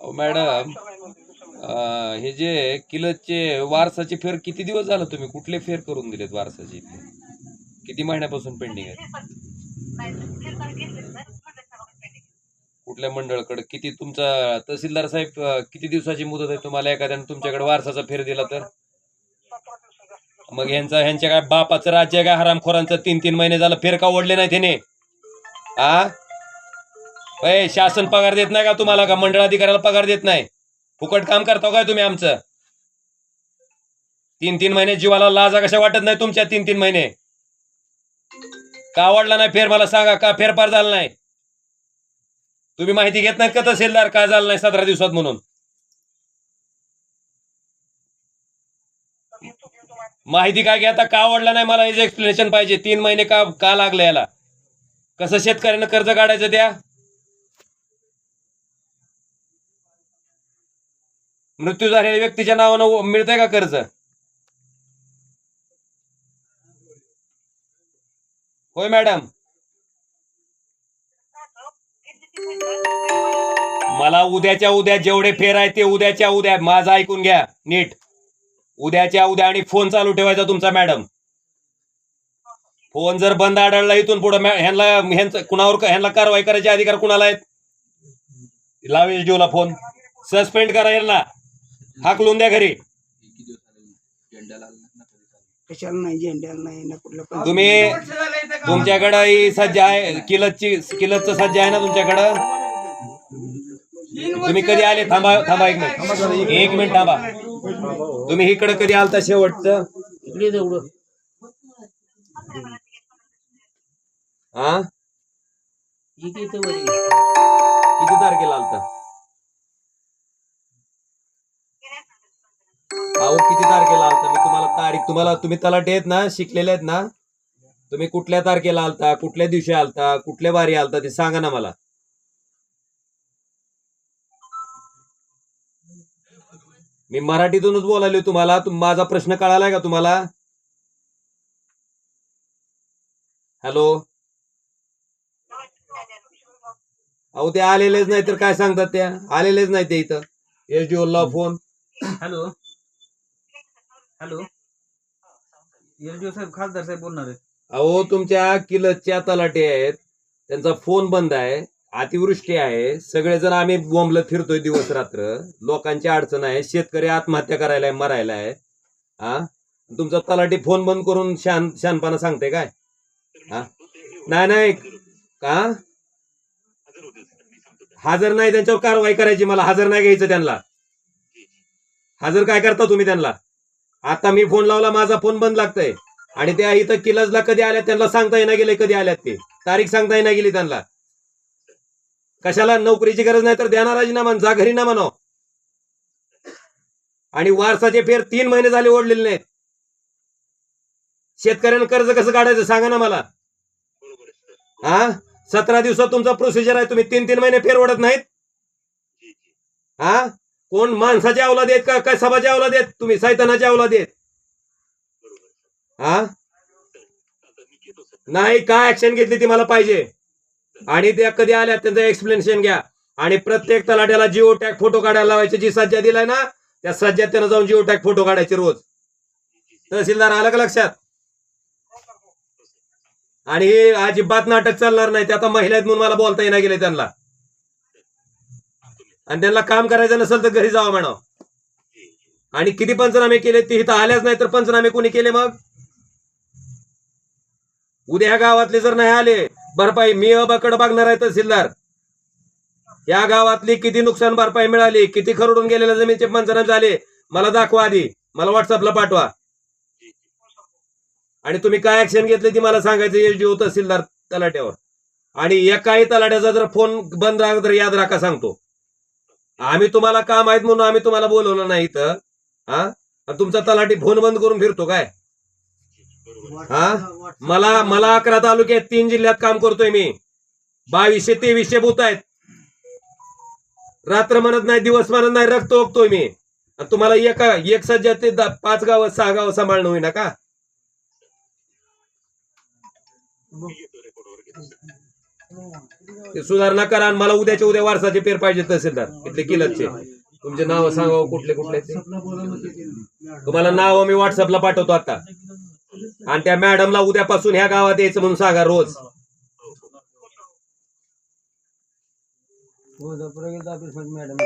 अहो मॅडम, हे जे किलचे वारसाची फेर किती दिवस झालं तुम्ही कुठले फेर करून दिलेत वारसाची? किती महिन्यापासून पेंडिंग आहेत? कुठल्या मंडळाकडे किती? तुमचा तहसीलदार साहेब किती दिवसाची मुदत आहे तुम्हाला एखाद्याने तुमच्याकडे वारसाचा फेर दिला तर? मग ह्यांच्या काय बापाचं राज्य काय हरामखोरांचं 3-3 महिने झालं फेर का ओढले नाही त्याने? शासन पगार देत नाही का तुम्हाला? का मंडळ अधिकाऱ्याला पगार देत नाही? फुकट काम करता काय तुम्ही आमचं? 3-3 महिने जीवाला लाजा कशा वाटत नाही तुमच्या? 3-3 महिने का वाढला नाही फेर? मला सांगा, का फेरफार झाला नाही? तुम्ही माहिती घेत नाहीत का तहसीलदार का झालं नाही 17 दिवसात म्हणून? माहिती काय घेता? का वाढला नाही मला याचं एक्सप्लेनेशन पाहिजे. 3 महिने का लागले याला? कसं शेतकऱ्यांना कर्ज काढायचं त्या? मृत्यू झालेल्या व्यक्तीच्या नावानं मिळतंय का कर्ज? होय मॅडम. मला उद्याच्या उद्या जेवढे फेर आहे ते उद्याच्या उद्या, माझं ऐकून घ्या नीट, उद्याच्या उद्या. आणि फोन चालू ठेवायचा तुमचा मॅडम. फोन जर बंद आढळला इथून पुढे ह्यांचं कुणावर ह्यांना कारवाई करायचे अधिकार कुणाला आहेत? लावेश देऊला फोन सस्पेंड करा, यांना हाकलून द्या घरी. तुम्ही तुमच्याकडं ही सज्ज आहे, किलतचं सज्ज आहे ना तुमच्याकडं? तुम्ही कधी आले? थांबा 1 मिनिट थांबा. तुम्ही इकडे कधी आलता शेवटचं? किती तारखेला आलता? अहो किती तारखेला आलता? मी तुम्हाला तारीख, तुम्ही तलाठी आहेत ना, शिकलेले आहेत ना, तुम्ही कुठल्या तारखेला आलता, कुठल्या दिवशी आलता, कुठल्या वारी आलता ते सांगा ना मला. मी मराठीतूनच बोलायलो तुम्हाला. माझा प्रश्न कळालाय का तुम्हाला? हॅलो. अहो ते आलेलेच नाही तर काय सांगतात? त्या आलेलेच नाही ते इथं. SDO ला फोन. हॅलो हॅलो, SDO साहेब, खासदार साहेब बोलणार आहेत. अहो तुमच्या किलच्या तलाठी आहेत, त्यांचा फोन बंद आहे, अतिवृष्टी आहे, सगळेजण आम्ही बोंबलत फिरतोय दिवस रात्र, लोकांची अडचण आहे, शेतकरी आत्महत्या करायला मरायला आहे. तुमचा तलाठी फोन बंद करून शानपणा सांगते काय? नाही का हजर नाही? त्यांच्यावर कारवाई करायची. मला हजर नाही घ्यायचं त्यांना. हजर काय करता तुम्ही त्यांना? आता मी फोन लावला, माझा फोन बंद लागतंय, आणि त्या इथं किलजला कधी आल्यात त्यांना सांगता येणार गेले, कधी आल्यात ते तारीख सांगता येणार गेली त्यांना. कशाला? नोकरीची गरज नाही तर देणार राजीनामा, जा घरी ना म्हणाव. आणि वारसाचे फेर 3 महिने झाले ओढलेले नाहीत. शेतकऱ्यांना कर्ज कसं काढायचं सांगा ना मला. 17 दिवसात तुमचा प्रोसिजर आहे, तुम्ही 3-3 महिने फेर ओढत नाहीत. कोण माणसाचे अवलाद आहेत का? काय सभाचे अवलाद आहेत? तुम्ही सैतानाचे अवलाद आहेत. नाही, काय ऍक्शन घेतली ती मला पाहिजे. आणि त्या कधी आल्या त्यांचं एक्सप्लेनेशन घ्या. आणि प्रत्येक तलाट्याला जिओ टॅग फोटो काढायला लावायचे. जी सज्जा दिलाय ना त्या सज्जात त्यानं जाऊन जिओ टॅग फोटो काढायचे रोज. तहसीलदार आलं का लक्षात? आणि हे अजिबात नाटक चालणार नाही. ते आता महिला आहेत म्हणून मला बोलता येणार गेले त्यांना. आणि त्यांना काम करायचं नसेल तर घरी जावं म्हणावं. आणि किती पंचनामे केले ते इथं आल्याच नाही तर पंचनामे कोणी केले? मग उद्या ह्या गावातले जर नाही आले भरपाई, मी अबाकडे बघणार आहे तहसीलदार. या गावातली किती नुकसान भरपाई मिळाली, किती खरडून गेलेल्या जमीनचे पंचनामे झाले, मला दाखवा आधी. मला व्हॉट्सअपला पाठवा. आणि तुम्ही काय ऍक्शन घेतली ती मला सांगायचं SDO तहसीलदार तलाट्यावर. आणि एकाही तलाट्याचा जर फोन बंद राहिला तर याद राखा सांगतो. आम्ही तुम्हाला काम आहेत म्हणून आम्ही तुम्हाला बोलवलं नाही इथं. तुमचा तलाठी फोन बंद करून फिरतो काय? मला 11 तालुक्यात 3 जिल्ह्यात काम करतोय मी. 2200-2300 बूथ आहेत. रात्र म्हणत नाही, दिवस म्हणत नाही, रक्त ओकतोय मी. तुम्हाला एक सज्जा ते 5 गाव 6 गाव सांभाळणं होईना का? ते सुधारणा करा आणि मला उद्याच्या उद्या वारसाचे पेर पाहिजे तहसीलदार इथले किलतचे. तुमचे नाव सांगा कुठले कुठले ते. तुम्हाला नाव मी व्हॉट्सअपला पाठवतो आता. आणि त्या मॅडमला उद्यापासून ह्या गावात यायचं म्हणून सांगा रोज. हो, ऑफिस मध्ये मॅडम